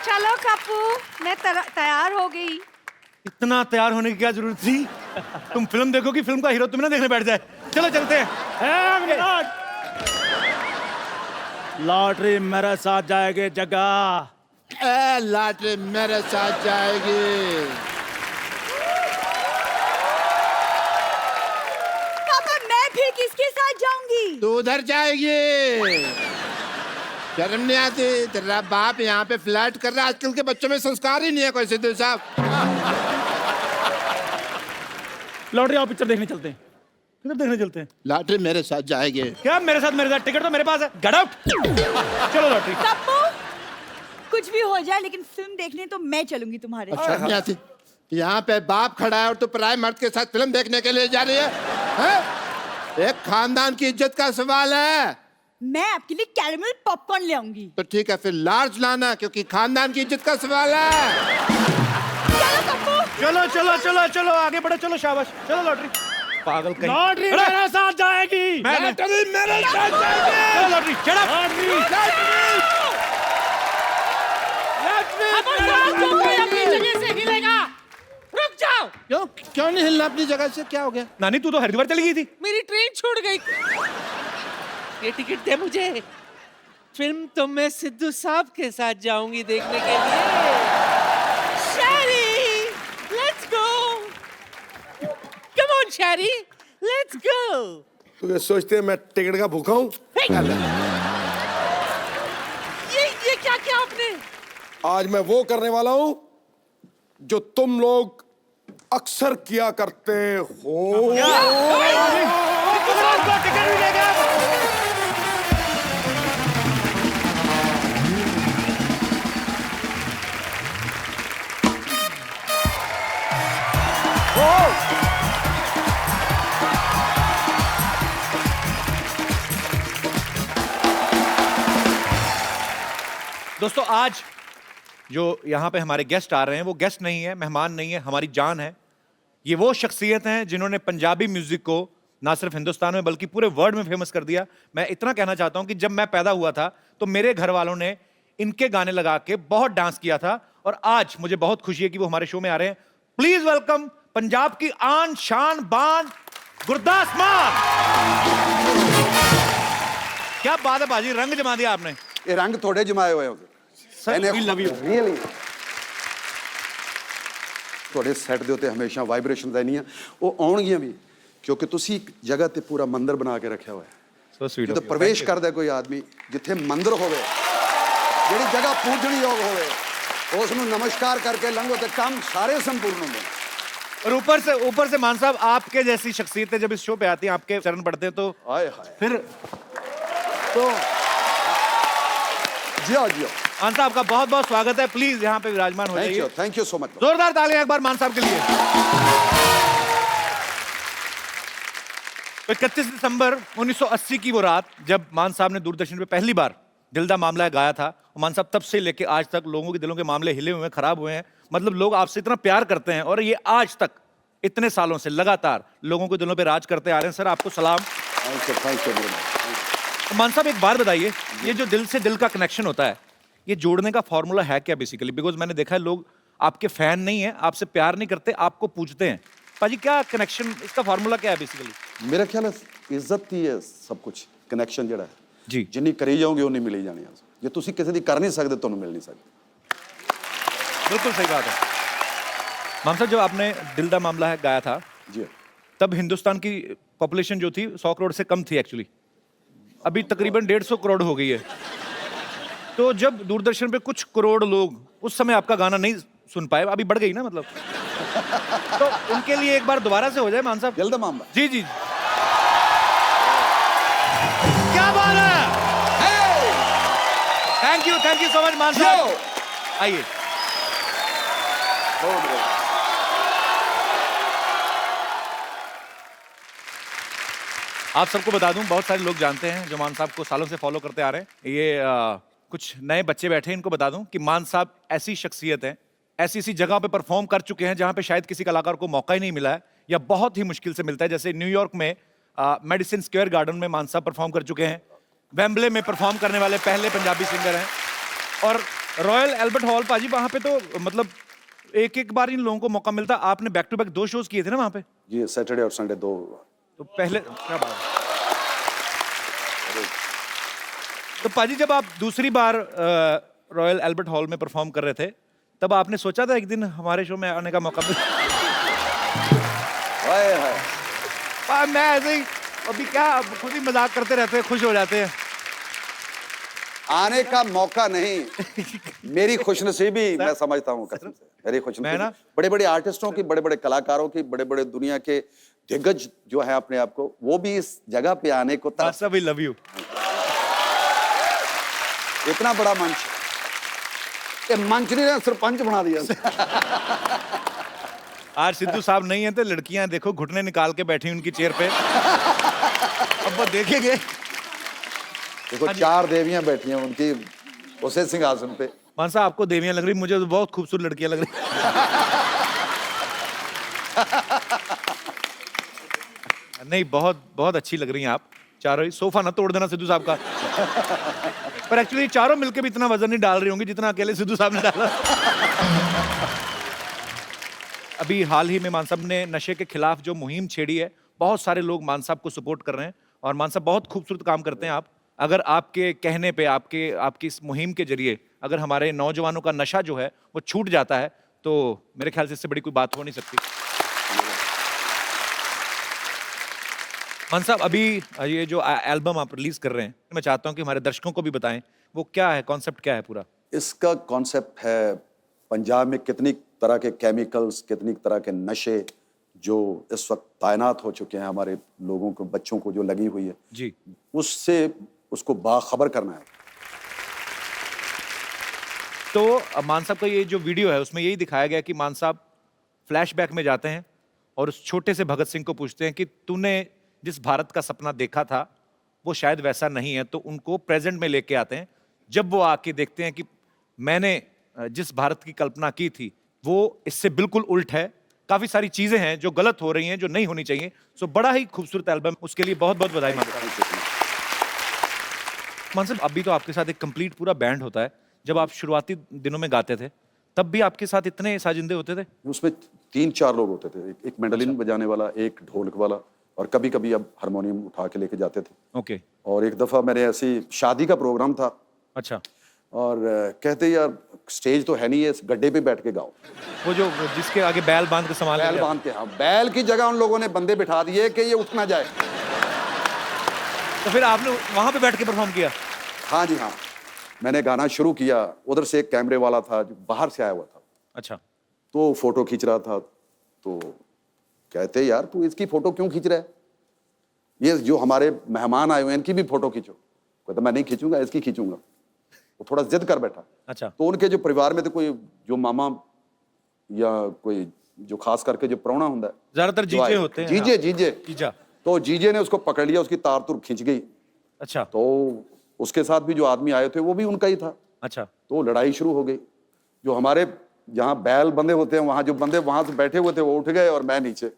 चलो कप्पू, मैं तैयार हो गई। इतना तैयार होने की क्या जरूरत थी? तुम फिल्म देखोगी, फिल्म का हीरो तुम्हें ना देखने बैठ जाए। चलो चलते हैं। लॉटरी मेरे साथ जाएगी जगह। लॉटरी मेरे साथ जाएगी। पापा मैं फिर किसके साथ जाऊंगी? तू उधर जाएगी। शर्म नहीं आती? तेरा बाप यहाँ पे फ्लर्ट कर रहा है। आजकल के बच्चों में संस्कार ही नहीं है कोई। सिद्धू साहब, लॉटरी आओ, पिक्चर देखने चलते हैं। फिल्म देखने चलते हैं। लॉटरी मेरे साथ जाएगी। क्या मेरे साथ? टिकट तो मेरे पास है। Get out. चलो लॉटरी। कप्पू, कुछ भी हो जाए लेकिन फिल्म देखने तो मैं चलूंगी तुम्हारे साथ। शर्म नहीं आती? यहाँ पे बाप खड़ा है और तू पराये मर्द के साथ फिल्म देखने के लिए जा रही है? एक खानदान की इज्जत का सवाल है। मैं आपके लिए कैरेमल पॉपकॉर्न ले आऊंगी। तो ठीक है, फिर लार्ज लाना, क्योंकि खानदान की इज्जत का सवाल है। चलो कप्पू। चलो चलो चलो चलो, आगे बढ़ो, चलो शाबाश। चलो लॉटरी। पागल कहीं। लॉटरी मेरे साथ जाएगी। लॉटरी मेरे साथ जाएगी। चलो लॉटरी। Shut up. रुक जाओ। क्यों नहीं हिलना अपनी जगह से? क्या हो गया? नानी, तू तो हरिद्वार चली गई थी। मेरी ट्रेन छूट गई। ये टिकट दे मुझे। फिल्म तो मैं सिद्धू साहब के साथ जाऊंगी देखने के लिए। Sherry, let's go. Come on Sherry, let's go. तू ये सोचते है मैं टिकट का भूखा हूँ? ये क्या किया आपने? आज मैं वो करने वाला हूँ जो तुम लोग अक्सर किया करते हो। टिकट भी ले गया। दोस्तों, आज जो यहाँ पे हमारे गेस्ट आ रहे हैं वो गेस्ट नहीं है, मेहमान नहीं है, हमारी जान है। ये वो शख्सियत हैं जिन्होंने पंजाबी म्यूजिक को ना सिर्फ हिंदुस्तान में बल्कि पूरे वर्ल्ड में फेमस कर दिया। मैं इतना कहना चाहता हूं कि जब मैं पैदा हुआ था तो मेरे घर वालों ने इनके गाने लगा के बहुत डांस किया था, और आज मुझे बहुत खुशी है कि वो हमारे शो में आ रहे हैं। प्लीज वेलकम पंजाब की आन शान बान गुरदास मान। क्या बात है बाजी, रंग जमा दिया आपने। ये रंग थोड़े जमाए हुए हो। Sir we love you really ਤੁਹਾਡੇ ਸੈੱਟ ਦੇ ਉੱਤੇ ਹਮੇਸ਼ਾ ਵਾਈਬ੍ਰੇਸ਼ਨ ਰਹਿਣੀਆਂ, ਉਹ ਆਉਣਗੀਆਂ ਵੀ, ਕਿਉਂਕਿ ਤੁਸੀਂ ਇੱਕ ਜਗ੍ਹਾ ਤੇ ਪੂਰਾ ਮੰਦਿਰ ਬਣਾ ਕੇ ਰੱਖਿਆ ਹੋਇਆ ਹੈ। ਸੋ ਸਵੀਟ ਜਦੋਂ ਪ੍ਰਵੇਸ਼ ਕਰਦਾ ਕੋਈ ਆਦਮੀ, ਜਿੱਥੇ ਮੰਦਿਰ ਹੋਵੇ, ਜਿਹੜੀ ਜਗ੍ਹਾ ਪੂਜਣਯੋਗ ਹੋਵੇ, ਉਸ ਨੂੰ ਨਮਸਕਾਰ ਕਰਕੇ ਲੰਘੋ ਤੇ ਕੰਮ ਸਾਰੇ ਸੰਪੂर्ण ਹੁੰਦੇ ਨੇ। और ऊपर से मान साहब आपके जैसी शख्सियतें जब इस शो पे आती हैं, आपके चरण पढ़ते हैं, तो हाय हाय फिर तो जियो जियो। मान साहब का बहुत बहुत स्वागत है, प्लीज यहाँ पे विराजमान हो जाइए। Thank you so much. जोरदार तालियां एक बार मान साहब के लिए। तो 31 दिसंबर 1980 की वो रात जब मान साहब ने दूरदर्शन पे पहली बार दिल दा मामला गाया था, मान साहब तब से लेके आज तक लोगों के दिलों के मामले हिले हुए हैं, खराब हुए हैं। मतलब लोग आपसे इतना प्यार करते हैं और ये आज तक इतने सालों से लगातार लोगों के दिलों पे राज करते आ रहे हैं। सर आपको सलाम। Thank you. तो मान साहब एक बात बताइए, ये जो दिल से दिल का कनेक्शन होता है, ये जोड़ने का फॉर्मूला है क्या बेसिकली? बिकॉज मैंने देखा है लोग आपके फैन नहीं है, आपसे प्यार नहीं करते, आपको पूछते हैं। पाजी क्या कनेक्शन, इसका फॉर्मूला क्या है बेसिकली? मेरा ख्याल है इज्जत ही है सब कुछ। कनेक्शन ਜਿਹੜਾ ਹੈ जी जिन्नी करी जाओगे उन्नी मिली जानी है। जे तुसी किसी दी कर नहीं सकते तो मिल नहीं सकते। बिल्कुल सही बात है। मान साहब जब आपने दिल दा मामला है गाया था जी, तब हिंदुस्तान की पॉपुलेशन जो थी 100 करोड़ से कम थी एक्चुअली, अभी तकरीबन 150 करोड़ हो गई है। तो जब दूरदर्शन पे कुछ करोड़ लोग उस समय आपका गाना नहीं सुन पाए, अभी बढ़ गई ना मतलब, तो उनके लिए एक बार दोबारा से हो जाए मान साहब। दिल दा मामला। जी जी क्या बात है। थैंक यू सो मच मान साहब। आइए आप सबको बता दूं, बहुत सारे लोग जानते हैं जो मान साहब को सालों से फॉलो करते आ रहे हैं। ये कुछ नए बच्चे बैठे हैं, इनको बता दूं कि मान साहब ऐसी शख्सियत है, ऐसी जगह पे परफॉर्म कर चुके हैं जहां पे शायद किसी कलाकार को मौका ही नहीं मिला है या बहुत ही मुश्किल से मिलता है। जैसे न्यूयॉर्क में मेडिसिन स्क्वायर गार्डन में मान साहब परफॉर्म कर चुके हैं, वेम्बले में परफॉर्म करने वाले पहले पंजाबी सिंगर हैं, और रॉयल एल्बर्ट हॉल पाजी वहां पे तो मतलब एक बार इन लोगों को मौका मिलता। आपने बैक टू बैक 2 शोज किए थे ना वहां पे? जी, सैटरडे और संडे 2। तो पहले क्या बात है। तो पाजी जब आप दूसरी बार रॉयल एल्बर्ट हॉल में परफॉर्म कर रहे थे, तब आपने सोचा था एक दिन हमारे शो में आने का मौका मिले? मैं ऐसे ही अभी क्या खुद ही मजाक करते रहते हैं, खुश हो जाते हैं। आने का मौका नहीं, मेरी खुशनसीबी मैं समझता हूँ कसम से। मेरी खुशनसीबी बड़े बड़े आर्टिस्टों की, बड़े बड़े कलाकारों की, बड़े बड़े दुनिया के दिग्गज जो है अपने आप को, वो भी इस जगह पे आने को सब लव यू। इतना बड़ा मंच, ये मंच नहीं, सरपंच बना दिया। आज सिद्धू साहब नहीं है तो लड़कियां देखो घुटने निकाल के बैठी उनकी चेयर पे। अब वो देखेंगे। देखो 4 देवियां बैठी हैं उनकी उसे सिंहासन पे। मान साहब आपको देवियां लग रही, मुझे तो बहुत खूबसूरत लड़कियां लग रही। नहीं, बहुत बहुत अच्छी लग रही हैं आप चारों ही। सोफा ना तोड़ देना सिद्धू साहब का। पर एक्चुअली चारों मिलकर भी इतना वजन नहीं डाल रही होंगी जितना अकेले सिद्धू साहब ने डाला। अभी हाल ही में मान साहब ने नशे के खिलाफ जो मुहिम छेड़ी है, बहुत सारे लोग मान साहब को सपोर्ट कर रहे हैं और मान साहब बहुत खूबसूरत काम करते हैं। आप अगर आपके कहने पे, आपकी इस मुहिम के जरिए अगर हमारे नौजवानों का नशा जो है वो छूट जाता है, तो मेरे ख्याल से इससे बड़ी कोई बात हो नहीं सकती। मान साहब अभी ये जो एल्बम आप रिलीज कर रहे हैं, मैं चाहता हूं कि हमारे दर्शकों को भी बताएं वो क्या है, कॉन्सेप्ट क्या है पूरा? इसका कॉन्सेप्ट है पंजाब में कितनी तरह के केमिकल्स, कितनी तरह के नशे जो इस वक्त तैनात हो चुके हैं हमारे लोगों को, बच्चों को जो लगी हुई है जी, उससे उसको बाखबर करना है। तो मान साहब का ये जो वीडियो है उसमें यही दिखाया गया कि मान साहब फ्लैशबैक में जाते हैं और उस छोटे से भगत सिंह को पूछते हैं कि तूने जिस भारत का सपना देखा था वो शायद वैसा नहीं है, तो उनको प्रेजेंट में लेके आते हैं। जब वो आके देखते हैं कि मैंने जिस भारत की कल्पना की थी वो इससे बिल्कुल उल्ट है, काफी सारी चीजें हैं जो गलत हो रही हैं, जो नहीं होनी चाहिए। सो बड़ा ही खूबसूरत एल्बम, उसके लिए बहुत बहुत बधाई मांगता हूं। मान साहब अभी तो आपके साथ एक कंप्लीट पूरा बैंड होता है, जब आप शुरुआती दिनों में गाते थे तब भी आपके साथ इतने साजिंदे होते थे? उसमें 3-4 लोग होते थे, एक मैंडोलिन बजाने वाला, एक ढोलक वाला, और कभी कभी अब हारमोनियम उठा के लेके जाते थे। ओके। और एक दफा मेरे ऐसी शादी का प्रोग्राम था। अच्छा। और कहते यार स्टेज तो है नहीं है, इस गड्ढे पे बैठ के गाओ। वो जो जिसके आगे बैल बांध के संभाल बैल बांध के, हाँ, बैल की जगह उन लोगों ने बंदे बिठा दिए कि ये उठ ना जाए। तो फिर आपने वहां पे बैठ के परफॉर्म किया? हाँ जी हाँ, मैंने गाना शुरू किया, उधर से एक कैमरे वाला था जो बाहर से आया हुआ था, अच्छा। तो फोटो खींच रहा था। तो कहते यार तू इसकी फोटो क्यों खींच रहा है, ये जो हमारे मेहमान आए हुए हैं इनकी भी फोटो खींचो। कहता मैं नहीं खींचूंगा, इसकी खींचूंगा। वो थोड़ा जिद कर बैठा। अच्छा। तो उनके जो परिवार में तो कोई जो मामा या कोई जो खास करके जो प्राहुणा होता है, ज्यादातर जो आए, जीजे होते हैं। जीजे जीजे जीजा। तो जीजे ने उसको पकड़ लिया, उसकी तार तुर खींच गई। अच्छा। तो उसके साथ भी जो आदमी आए थे वो भी उनका ही था। अच्छा। तो लड़ाई शुरू हो गई। जो हमारे जहाँ बैल बंधे होते हैं वहां जो बंदे वहां से बैठे हुए थे वो उठ गए और मैं नीचे।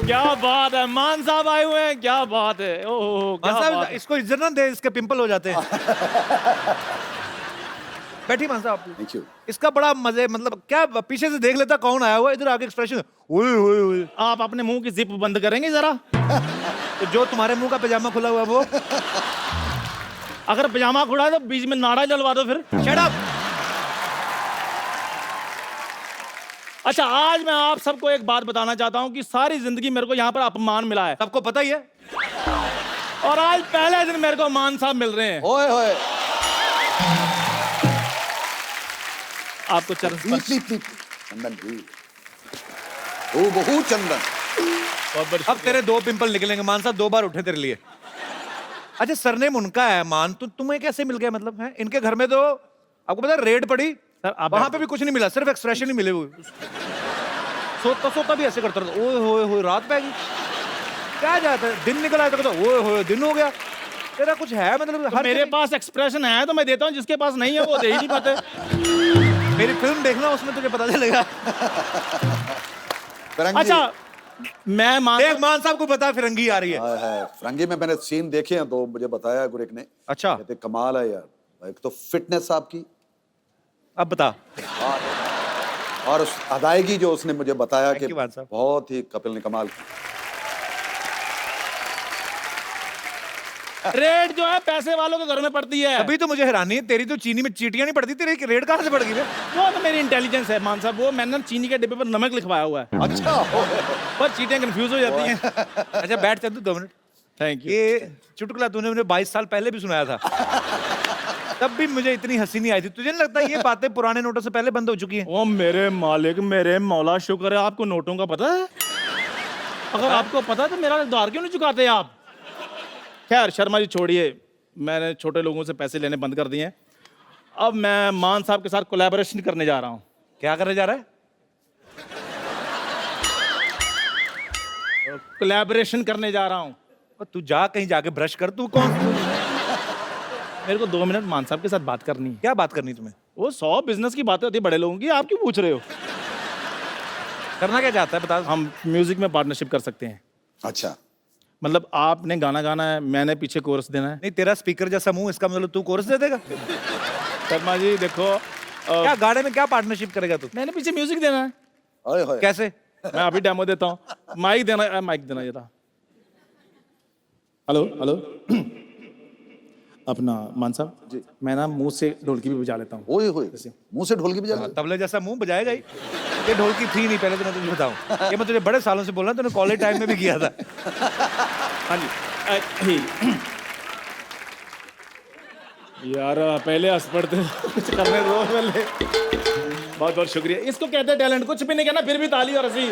क्या बात है, मान साहब आए हुए हैं, क्या बात है। ओह क्या मान साहब, बात है। इसको इज्जत ना दे, इसके पिंपल हो जाते हैं। बैठी मान साहब। Thank you. इसका बड़ा मजे, मतलब क्या पीछे से देख लेता कौन आया हुआ, इधर आगे एक्सप्रेशन ओए ओए ओए। आप अपने मुंह की जिप बंद करेंगे जरा? तो जो तुम्हारे मुंह का पजामा खुला हुआ वो, अगर पजामा खुला है तो बीच में नाड़ा डलवा दो फिर। Shut up. अच्छा, आज मैं आप सबको एक बात बताना चाहता हूं कि सारी जिंदगी मेरे को यहाँ पर अपमान मिला है, सबको पता ही है। और आज पहले दिन मेरे को मान साहब मिल रहे हैं। ओए होए। आपको चरण चंदन जी, ओ बहुत चंदन। अब तेरे 2 पिंपल निकलेंगे मान साहब, 2 बार उठे तेरे लिए। अच्छा, सरनेम उनका है मान, तो तुम्हें कैसे मिल गया? मतलब है इनके घर में तो आपको पता है रेड पड़ी, वहां पे भी कुछ नहीं मिला, सिर्फ एक्सप्रेशन ही मिले। वो सोता सोता भी ऐसे करता रहता, ओए होए होए रात पै गई, क्या जाता है, दिन निकल आया तो ओए होए दिन हो गया। तेरा कुछ है मतलब? तो मेरे पास एक्सप्रेशन है तो मैं देता हूँ, जिसके पास नहीं है वो दे ही नहीं पाते। मेरी फिल्म देखना, उसमें तुझे पता चलेगा। अच्छा, मैं मान साहब को बता फिरंगी आ रही है। फिरंगी में मैंने सीन देखे हैं तो मुझे बताया गुरेक ने। अच्छा। कहते कमाल है यार, एक तो फिटनेस आपकी, अब बता। और उस अदायगी जो उसने मुझे बताया कि मान साहब। बहुत ही कपिल ने कमाल की। रेड जो है पैसे वालों के घर में पड़ती है। अभी तो मुझे हैरानी है, तेरी तो चीनी में चीटियां नहीं पड़ती, तेरी रेड कहां से पड़ गई? वो तो मेरी इंटेलिजेंस है मान साहब, वो मैंने चीनी के डिब्बे पर नमक लिखवाया हुआ है। अच्छा। पर चीटियां कंफ्यूज हो जाती हैं। अच्छा बैठ चंदू 2 मिनट। Thank you. ये चुटकुला तूने मुझे 22 साल पहले भी सुनाया था, तब भी मुझे इतनी हंसी नहीं आई थी। तुझे नहीं लगता ये बातें पुराने नोटों से पहले बंद हो चुकी हैं? ओ मेरे मालिक, मेरे मौला, शुक्र है आपको नोटों का पता है। अगर आपको पता है तो मेरा उधार क्यों नहीं चुकाते आप? खैर शर्मा जी छोड़िए, मैंने छोटे लोगों से पैसे लेने बंद कर दिए हैं। अब मैं मान साहब के साथ कोलैबोरेशन करने जा रहा हूँ। क्या करने जा रहा है? कोलैबोरेशन करने जा रहा हूँ। तू जा कहीं जाके ब्रश कर। तू कौन? मेरे को 2 मिनट मान साहब के साथ बात करनी है। क्या बात करनी तुम्हें? वो 100 बिजनेस की बातें होती है बड़े लोगों की, आप क्यों पूछ रहे हो? करना क्या चाहता है बता। हम म्यूजिक में पार्टनरशिप कर सकते हैं। अच्छा, मतलब आपने गाना गाना है, मैंने पीछे कोरस देना है। नहीं, तेरा स्पीकर जैसा मुंह, इसका मतलब तू कोरस दे देगा? शर्मा जी देखो, क्या गाने में क्या पार्टनरशिप करेगा तू? मैंने पीछे म्यूजिक देना है। ओए होए। कैसे? मैं अभी डेमो देता हूँ। माइक देना जरा। Hello hello. अपना मान साहब जी, मैं ना मुंह से ढोलकी भी बजा लेता हूँ। ओए होए, मुंह से ढोलकी बजा ले। तबले जैसा मुंह बजाएगा ही। ये ढोलकी थी नहीं पहले, तो मैं तुझे बताऊं, ये मैं तुझे बड़े सालों से बोल रहा हूं, तूने कॉलेज टाइम में भी किया था। हाँ जी। यार पहले हंस पड़ते, कुछ करने दो पहले। बहुत बहुत शुक्रिया। इसको कहते हैं टैलेंट। कुछ भी नहीं कहना फिर भी ताली और हंसी।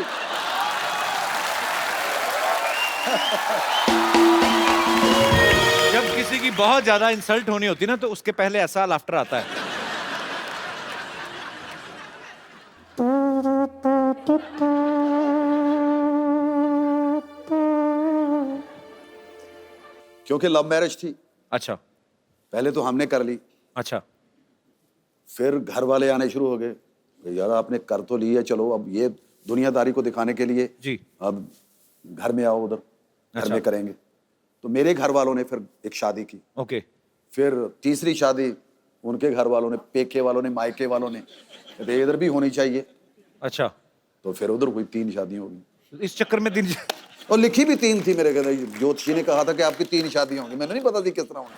जब किसी की बहुत ज्यादा इंसल्ट होनी होती ना, तो उसके पहले ऐसा लाफ्टर आता है। क्योंकि लव मैरिज थी। अच्छा। पहले तो हमने कर ली। अच्छा। फिर घर वाले आने शुरू हो गए, यार आपने कर तो ली है, चलो अब ये दुनियादारी को दिखाने के लिए जी अब घर में आओ, उधर घर में करेंगे। तो मेरे घर वालों ने फिर एक शादी की। ओके। फिर तीसरी शादी उनके घर वालों ने, पेके वालों ने, मायके वालों ने, कहते इधर भी होनी चाहिए। अच्छा। तो फिर उधर हुई 3 शादियां होगी। इस चक्कर में दिन और लिखी भी 3 थी मेरे कहते, ज्योतिषी ने कहा था कि आपकी 3 शादियां होंगी, मैंने नहीं पता थी किस तरह होंगी।